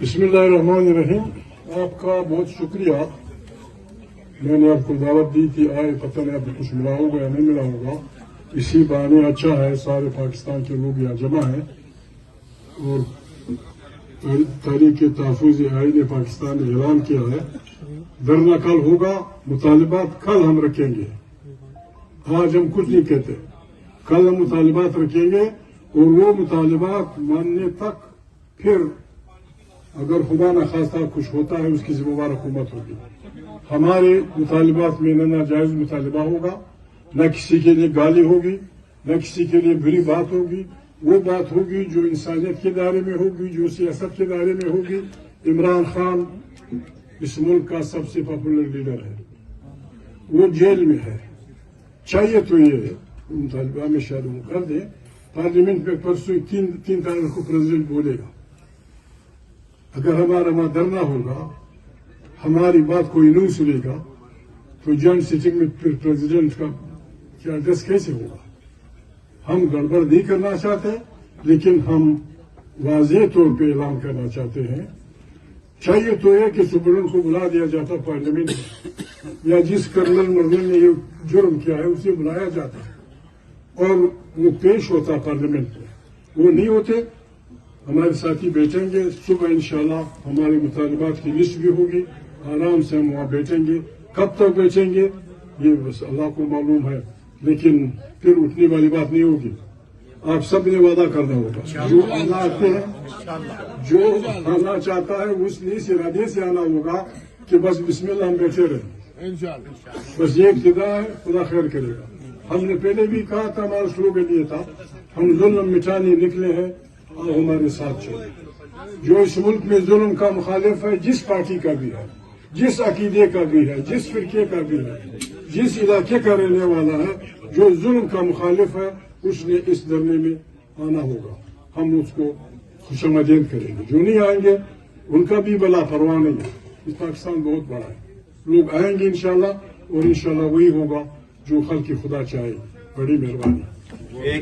बिस्मिल्लाहिर्रहमानिर्रहीम। आपका बहुत शुक्रिया। मैंने आपको दावत दी थी, आए, पता नहीं आपको कुछ मिला होगा या नहीं मिला होगा। इसी बहाने अच्छा है, सारे पाकिस्तान के लोग यहाँ जमा हैं और तहरीक तहफ़्फ़ुज़ आईन पाकिस्तान ने ऐलान किया है धरना कल होगा, मुतालिबात कल हम रखेंगे। आज हम कुछ नहीं कहते, कल हम मुतालिबात रखेंगे और वो मुतालिबात मानने तक फिर अगर खुदा न खास्ता कुछ होता है उसकी जिम्मेवार हुकूमत होगी। हमारे मुतालिबात में न नाजायज मुतालिबा होगा, न किसी के लिए गाली होगी, न किसी के लिए बुरी बात होगी। वो बात होगी जो इंसानियत के दायरे में होगी, जो सियासत के दायरे में होगी। इमरान खान इस मुल्क का सबसे पॉपुलर लीडर है, वो जेल में है। चाहिए तो ये मुतालिबा में शायद वो कर दे। पार्लियामेंट में परसों तीन तारीख को प्रेसिडेंट बोलेगा। अगर हमारा वहां धरना होगा, हमारी बात कोई नहीं सुनेगा, तो जॉइंट सिटिंग में फिर प्रेसिडेंट का क्या एड्रेस कैसे होगा? हम गड़बड़ नहीं करना चाहते, लेकिन हम वाज़ेह तौर पे ऐलान करना चाहते हैं। चाहिए तो है कि सुप्रीम को बुला दिया जाता पार्लियामेंट में, या जिस कर्नल मर्नल ने ये जुर्म किया है उसे बुलाया जाता और वो पेश होता पार्लियामेंट में। वो नहीं होते। हमारे साथी बैठेंगे सुबह, इंशाल्लाह हमारे मुतालिबात की लिस्ट भी होगी, आराम से हम वहाँ बैठेंगे। कब तक बैठेंगे ये बस अल्लाह को मालूम है, लेकिन फिर उठने वाली बात नहीं होगी। आप सब ने वादा करना होगा। जो आना आते हैं, जो आना चाहता है उस इस इरादे से आना होगा कि बस बिस्मिल्लाह हम बैठे रहे। बस ये इब्तिदा है, खुदा खैर करेगा। हमने पहले भी कहा था, हमारा स्लोगन ये था, हम जुल्म मिटाने निकले हैं और हमारे साथ चले। जो इस मुल्क में जुल्म का मुखालिफ है, जिस पार्टी का भी है, जिस अकीदे का भी है, जिस फिरके का भी है, जिस इलाके का रहने वाला है, जो जुल्म का मुखालिफ है, उसने इस धरने में आना होगा। हम उसको खुशामदीद करेंगे। जो नहीं आएंगे उनका भी भला परवाह नहीं है। इस पाकिस्तान बहुत बड़ा है, लोग आएंगे इंशाल्लाह, और इंशाल्लाह वही होगा जो खल्क़ खुदा चाहे। बड़ी मेहरबानी।